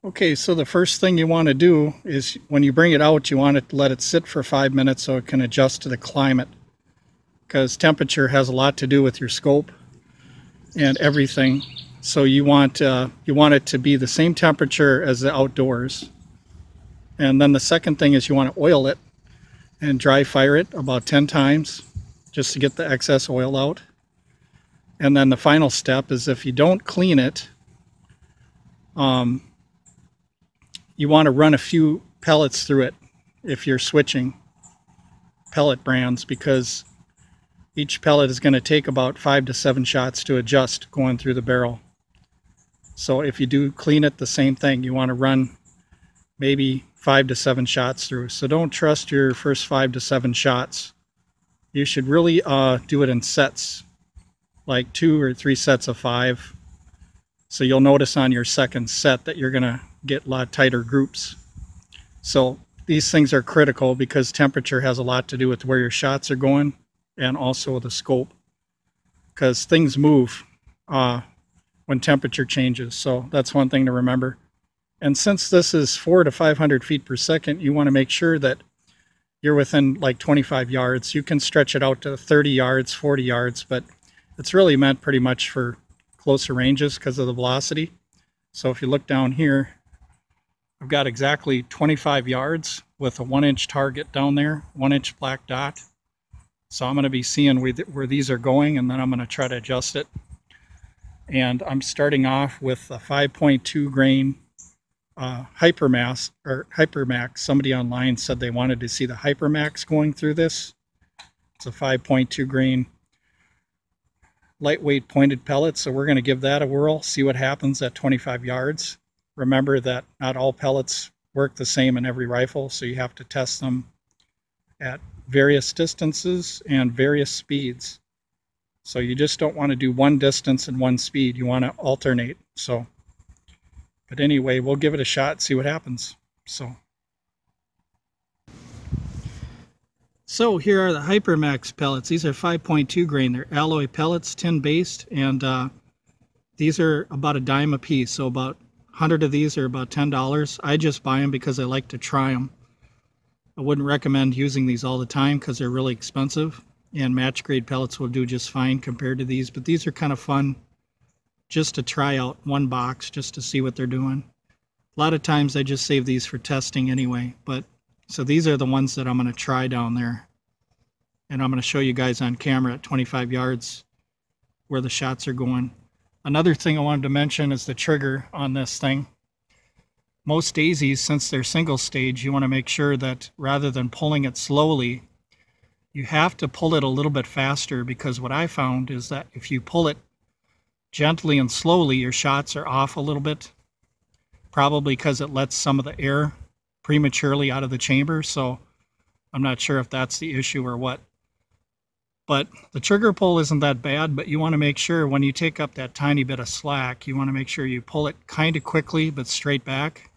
Okay, so the first thing you want to do is when you bring it out, you want to let it sit for 5 minutes so it can adjust to the climate, because temperature has a lot to do with your scope and everything. So you want it to be the same temperature as the outdoors. And then the second thing is you want to oil it and dry fire it about 10 times just to get the excess oil out. And then the final step is if you don't clean it, you want to run a few pellets through it if you're switching pellet brands, because each pellet is going to take about 5 to 7 shots to adjust going through the barrel. So if you do clean it, the same thing. You want to run maybe 5 to 7 shots through. So don't trust your first 5 to 7 shots. You should really do it in sets, like 2 or 3 sets of 5. So you'll notice on your second set that you're going to get a lot tighter groups. So these things are critical because temperature has a lot to do with where your shots are going and also the scope, because things move when temperature changes. So that's one thing to remember. And since this is 400 to 500 feet per second, you want to make sure that you're within like 25 yards. You can stretch it out to 30 yards, 40 yards, but it's really meant pretty much for closer ranges because of the velocity. So if you look down here, I've got exactly 25 yards with a 1-inch target down there, 1-inch black dot. So I'm going to be seeing where these are going, and then I'm going to try to adjust it. And I'm starting off with a 5.2 grain hypermax. Somebody online said they wanted to see the hypermax going through this. It's a 5.2 grain lightweight pointed pellet, so we're going to give that a whirl, see what happens at 25 yards. Remember that not all pellets work the same in every rifle, so you have to test them at various distances and various speeds. So you just don't want to do one distance and one speed. You want to alternate. But anyway, we'll give it a shot, see what happens. So here are the hypermax pellets. These are 5.2 grain. They're alloy pellets, tin based, and these are about $0.10 a piece. So about 100 of these are about $10. I just buy them because I like to try them. I wouldn't recommend using these all the time because they're really expensive, and match grade pellets will do just fine compared to these, but these are kind of fun just to try out one box just to see what they're doing. A lot of times I just save these for testing anyway, but so these are the ones that I'm going to try down there, and I'm going to show you guys on camera at 25 yards where the shots are going. Another thing I wanted to mention is the trigger on this thing. Most daisies, since they're single stage, you want to make sure that rather than pulling it slowly, you have to pull it a little bit faster, because what I found is that if you pull it gently and slowly, your shots are off a little bit, probably because it lets some of the air prematurely out of the chamber. So I'm not sure if that's the issue or what. But the trigger pull isn't that bad, but you want to make sure when you take up that tiny bit of slack, you want to make sure you pull it kind of quickly but straight back,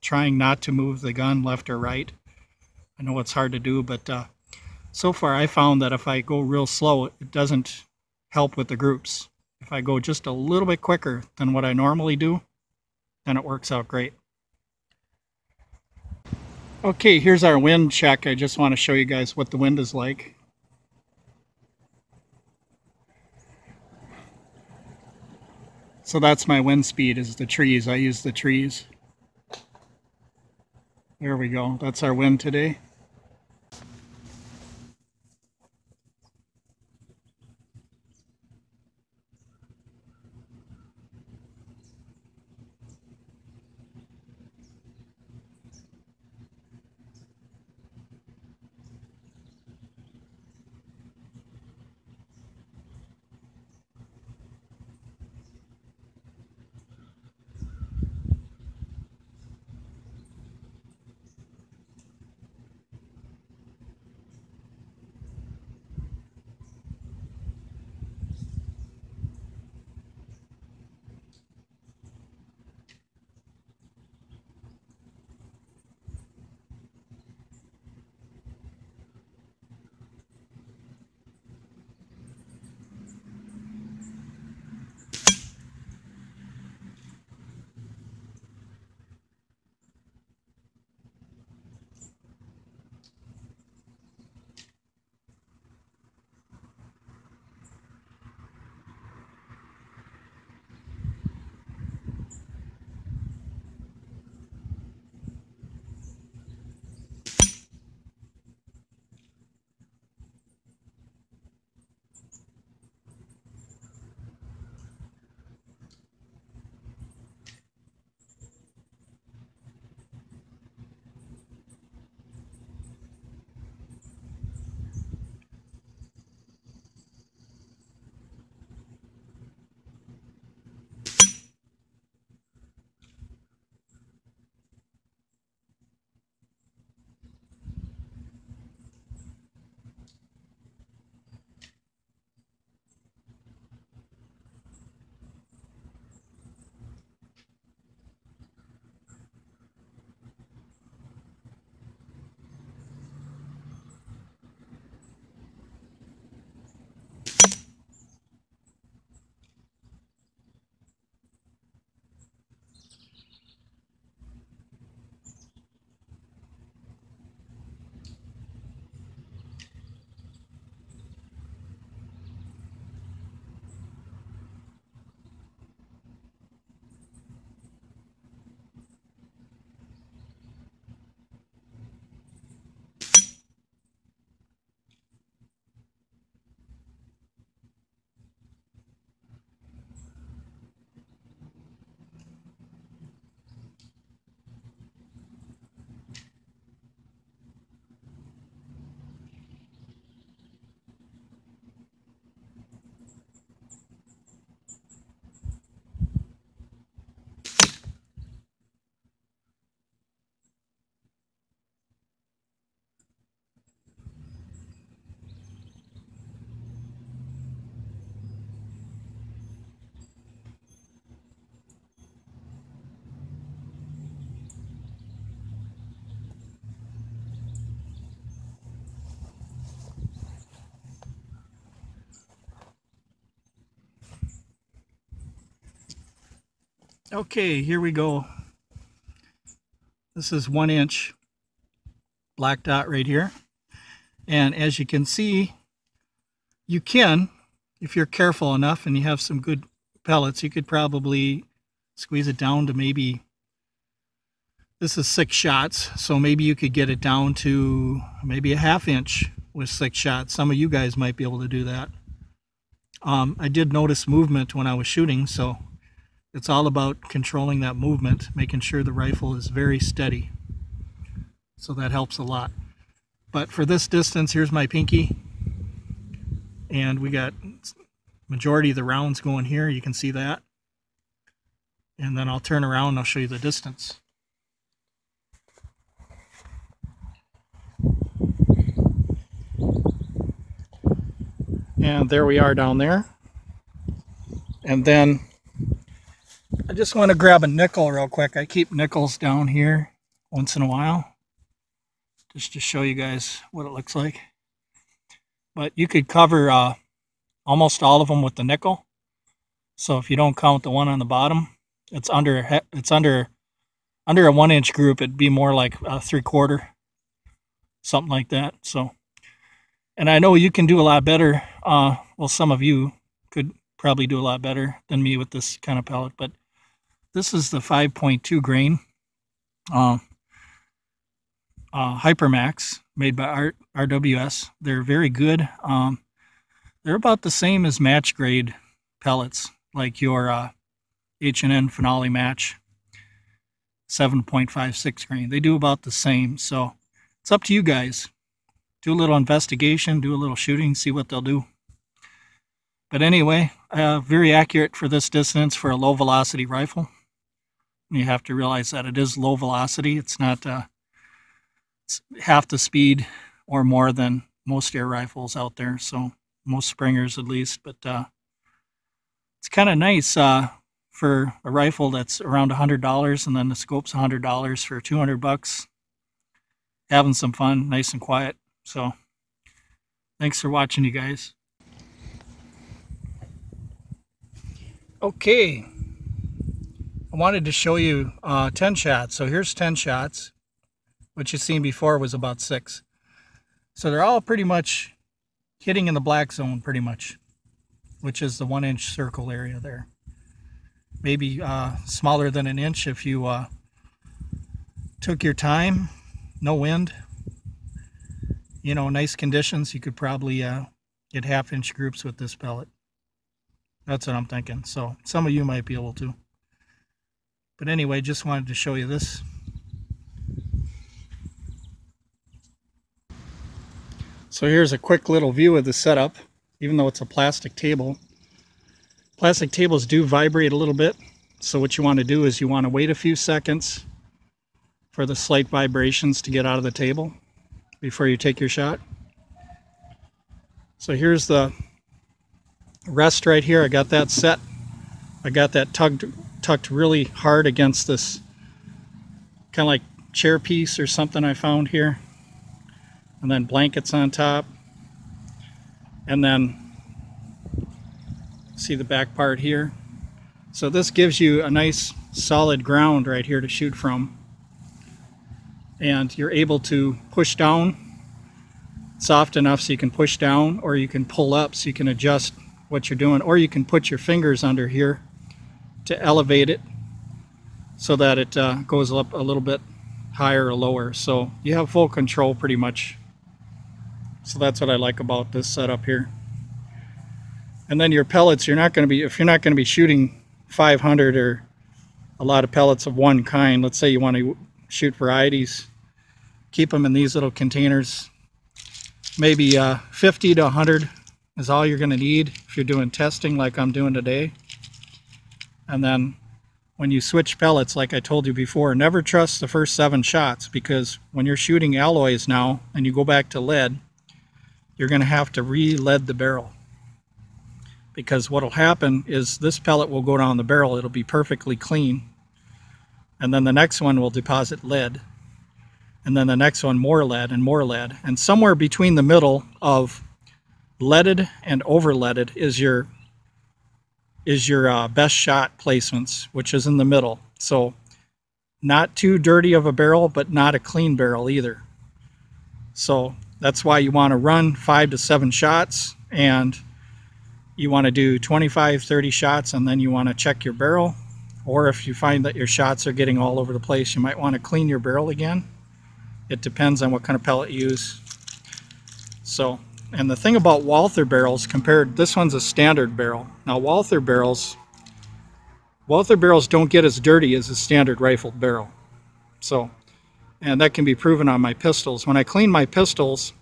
trying not to move the gun left or right. I know it's hard to do, but so far I found that if I go real slow, it doesn't help with the groups. If I go just a little bit quicker than what I normally do, then it works out great. Okay, here's our wind check. I just want to show you guys what the wind is like. So that's my wind speed, is the trees. I use the trees. There we go. That's our wind today. Okay, here we go. This is 1-inch black dot right here. And as you can see, you can, if you're careful enough and you have some good pellets, you could probably squeeze it down to maybe, this is 6 shots, so maybe you could get it down to maybe a 1/2 inch with 6 shots. Some of you guys might be able to do that. I did notice movement when I was shooting, so it's all about controlling that movement, making sure the rifle is very steady. So that helps a lot. But for this distance, here's my pinky. And we got majority of the rounds going here. You can see that. And then I'll turn around and I'll show you the distance. And there we are down there. And then I just want to grab a nickel real quick. I keep nickels down here once in a while, just to show you guys what it looks like. But you could cover almost all of them with the nickel. So if you don't count the one on the bottom, it's under a 1-inch group. It'd be more like a 3/4, something like that. So, and I know you can do a lot better. Well, some of you could probably do a lot better than me with this kind of pellet, but this is the 5.2 grain hypermax made by RWS. They're very good. They're about the same as match grade pellets, like your H&N Finale Match 7.56 grain. They do about the same, so it's up to you guys. Do a little investigation, do a little shooting, see what they'll do. But anyway, very accurate for this distance for a low velocity rifle. You have to realize that it is low velocity. It's not it's half the speed or more than most air rifles out there, so most Springers at least. But it's kind of nice for a rifle that's around $100, and then the scope's $100 for $200. Having some fun, nice and quiet. So thanks for watching, you guys. Okay, I wanted to show you 10 shots. So here's 10 shots. What you've seen before was about 6. So they're all pretty much hitting in the black zone, pretty much, which is the 1-inch circle area there. Maybe smaller than 1 inch if you took your time, no wind, you know, nice conditions. You could probably get 1/2 inch groups with this pellet. That's what I'm thinking. So some of you might be able to. But anyway, just wanted to show you this. So here's a quick little view of the setup, even though it's a plastic table. Plastic tables do vibrate a little bit. So what you want to do is you want to wait a few seconds for the slight vibrations to get out of the table before you take your shot. So here's the rest right here. I got that set. I got that tucked really hard against this kind of like chair piece or something I found here. And then blankets on top. And then see the back part here. So this gives you a nice solid ground right here to shoot from. And you're able to push down soft enough so you can push down, or you can pull up so you can adjust what you're doing, or you can put your fingers under here to elevate it so that it goes up a little bit higher or lower. So you have full control pretty much. So that's what I like about this setup here. And then your pellets, you're not going to be, if you're not going to be shooting 500 or a lot of pellets of one kind, let's say you want to shoot varieties, keep them in these little containers. Maybe 50 to 100 is all you're going to need if you're doing testing like I'm doing today. And then when you switch pellets, like I told you before, never trust the first 7 shots, because when you're shooting alloys now and you go back to lead, you're going to have to re-lead the barrel. Because what will happen is this pellet will go down the barrel, it'll be perfectly clean, and then the next one will deposit lead, and then the next one more lead and more lead, and somewhere between the middle of leaded and over leaded is your is your best shot placements, which is in the middle. So not too dirty of a barrel, but not a clean barrel either. So that's why you want to run 5 to 7 shots, and you want to do 25, 30 shots, and then you want to check your barrel. Or if you find that your shots are getting all over the place, you might want to clean your barrel again. It depends on what kind of pellet you use. So, and the thing about Walther barrels compared, this one's a standard barrel. Now Walther barrels don't get as dirty as a standard rifled barrel. So, and that can be proven on my pistols. When I clean my pistols,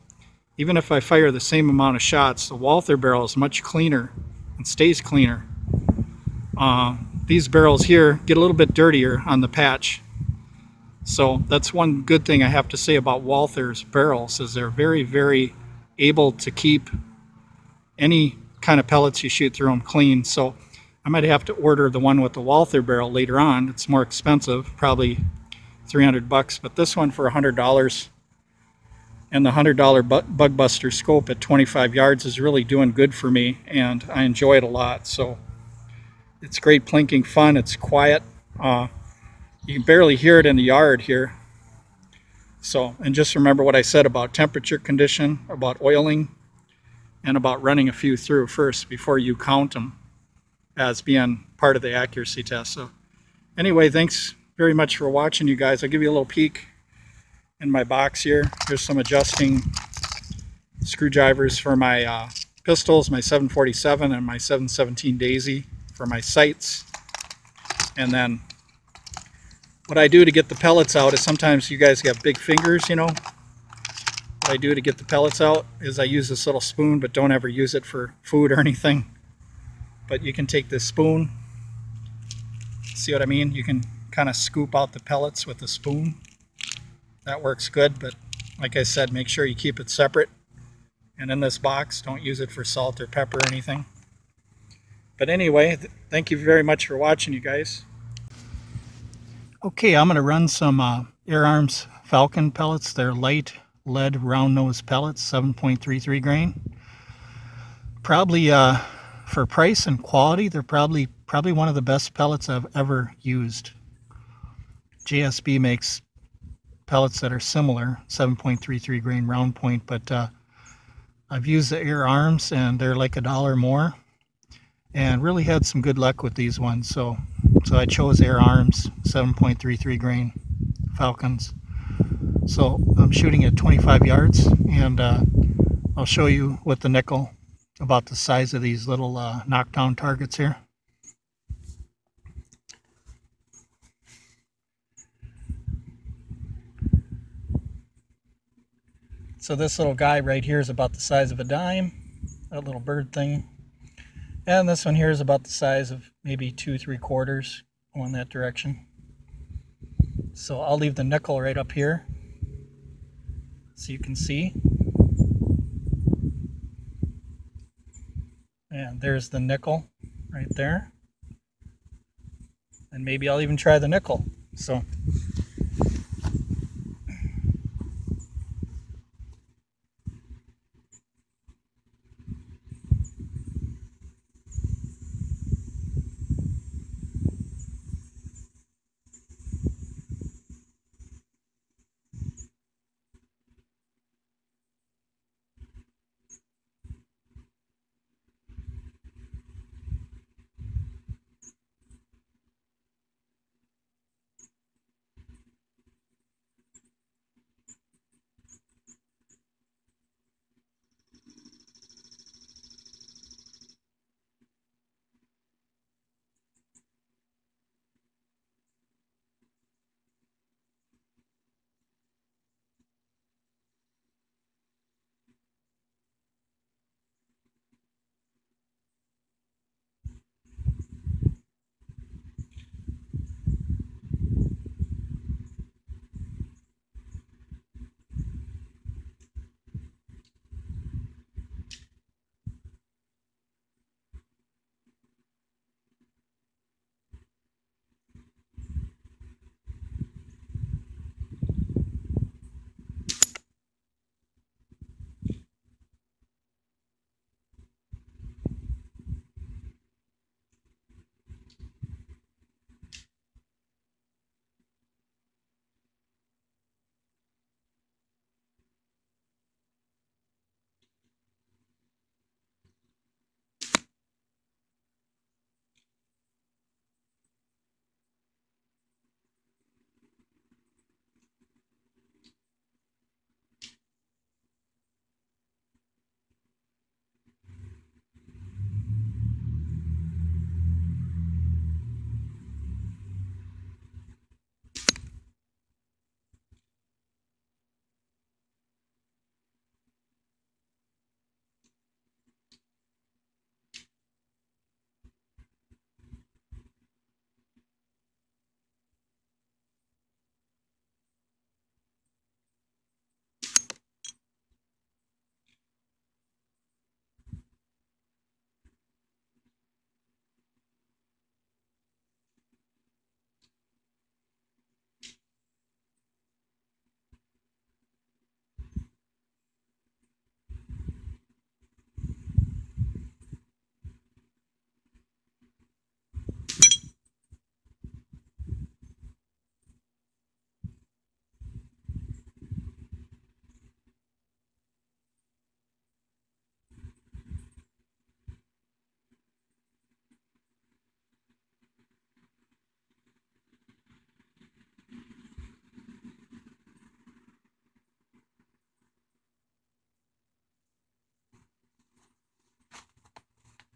even if I fire the same amount of shots, the Walther barrel is much cleaner and stays cleaner. These barrels here get a little bit dirtier on the patch. So that's one good thing I have to say about Walther's barrels, is they're very, very able to keep any kind of pellets you shoot through them clean. So I might have to order the one with the Walther barrel later on. It's more expensive, probably $300, but this one for $100 and the $100 Bug Buster scope at 25 yards is really doing good for me, and I enjoy it a lot. So it's great plinking fun. It's quiet. You can barely hear it in the yard here. So, and just remember what I said about temperature condition, about oiling, and about running a few through first before you count them as being part of the accuracy test. So anyway, thanks very much for watching, you guys. I'll give you a little peek in my box here. Here's some adjusting screwdrivers for my pistols, my 747 and my 717 Daisy for my sights. And then what I do to get the pellets out is, sometimes you guys have big fingers, you know. What I do to get the pellets out is I use this little spoon, but don't ever use it for food or anything. But you can take this spoon, see what I mean? You can kind of scoop out the pellets with a spoon. That works good, but like I said, make sure you keep it separate. And in this box, don't use it for salt or pepper or anything. But anyway, thank you very much for watching, you guys. Okay, I'm going to run some Air Arms Falcon pellets. They're light lead round nose pellets, 7.33 grain. Probably for price and quality, they're probably one of the best pellets I've ever used. JSB makes pellets that are similar, 7.33 grain round point, but I've used the Air Arms and they're like $1 more, and really had some good luck with these ones. So I chose Air Arms 7.33 grain Falcons. So I'm shooting at 25 yards, and I'll show you with the nickel about the size of these little knockdown targets here. So this little guy right here is about the size of a dime, that little bird thing. And this one here is about the size of maybe 2 3/4 going that direction. So I'll leave the nickel right up here so you can see. And there's the nickel right there. And maybe I'll even try the nickel. So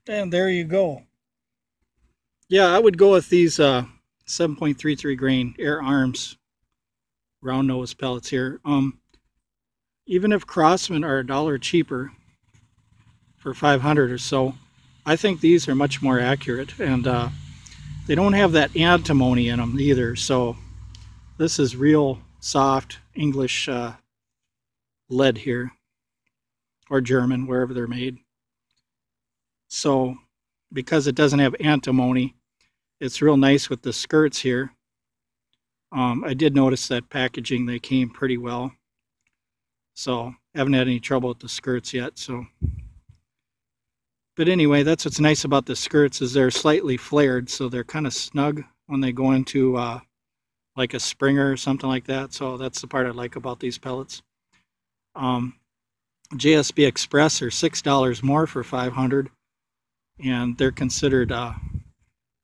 And there you go. Yeah, I would go with these 7.33 grain Air Arms round nose pellets here. Even if Crossman are $1 cheaper for 500 or so, I think these are much more accurate, and they don't have that antimony in them either. So this is real soft English lead here, or German, wherever they're made. So because it doesn't have antimony, it's real nice with the skirts here. I did notice that packaging, they came pretty well. So haven't had any trouble with the skirts yet. So, but anyway, that's what's nice about the skirts, is they're slightly flared, so they're kind of snug when they go into like a Springer or something like that. So that's the part I like about these pellets. JSB Express are $6 more for 500, and they're considered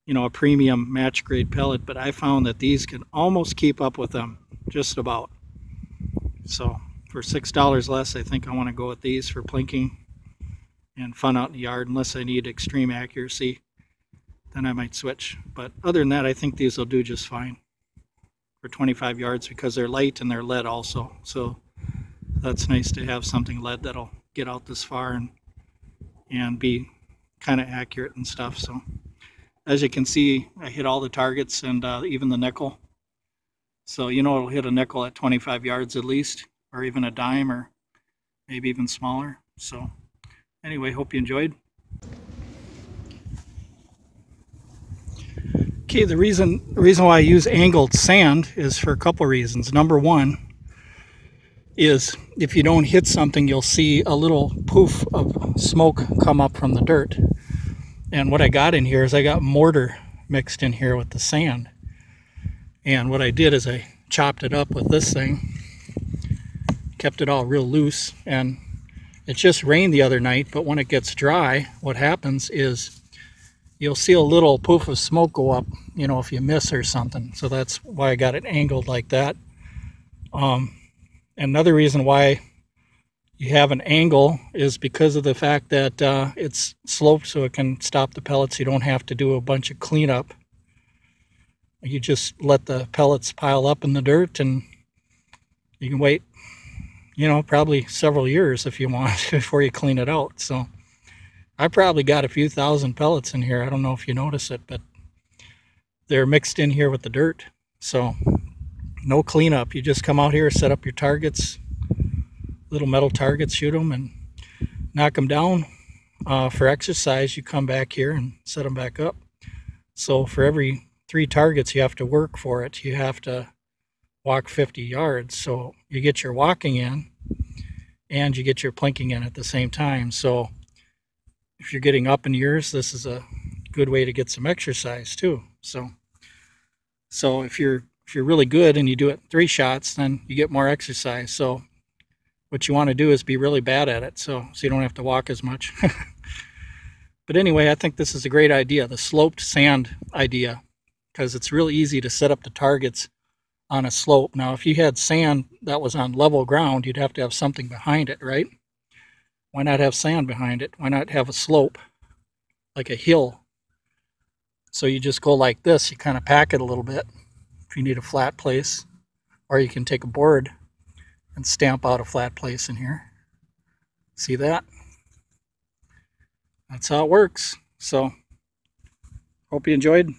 you know, a premium match grade pellet, but I found that these can almost keep up with them, just about. So for $6 less, I think I want to go with these for plinking and fun out in the yard. Unless I need extreme accuracy, then I might switch. But other than that, I think these will do just fine for 25 yards because they're light and they're lead also. So that's nice to have something lead that'll get out this far and be kind of accurate and stuff. So as you can see, I hit all the targets and even the nickel. So you know it'll hit a nickel at 25 yards at least, or even a dime, or maybe even smaller. So anyway, hope you enjoyed. Okay, the reason why I use angled sand is for a couple reasons. Number one is if you don't hit something, you'll see a little poof of smoke come up from the dirt. And what I got in here is I got mortar mixed in here with the sand. And what I did is I chopped it up with this thing, kept it all real loose, and it just rained the other night, but when it gets dry, what happens is you'll see a little poof of smoke go up, you know, if you miss or something. So that's why I got it angled like that. Another reason why you have an angle is because of the fact that it's sloped, so it can stop the pellets. You don't have to do a bunch of cleanup. You just let the pellets pile up in the dirt, and you can wait, you know, probably several years if you want before you clean it out. So I probably got a few thousand pellets in here. I don't know if you notice it, but they're mixed in here with the dirt. So no cleanup. You just come out here, set up your targets, little metal targets, shoot them and knock them down. For exercise, you come back here and set them back up. So for every 3 targets you have to work for it, you have to walk 50 yards. So you get your walking in and you get your plinking in at the same time. So if you're getting up in years, this is a good way to get some exercise too. So if you're really good and you do it 3 shots, then you get more exercise. So what you want to do is be really bad at it, so you don't have to walk as much. But anyway, I think this is a great idea, the sloped sand idea, because it's real easy to set up the targets on a slope. Now, if you had sand that was on level ground, you'd have to have something behind it, right? Why not have sand behind it? Why not have a slope, like a hill? So you just go like this, you kind of pack it a little bit if you need a flat place, or you can take a board and stamp out a flat place in here. See that? That's how it works. So hope you enjoyed.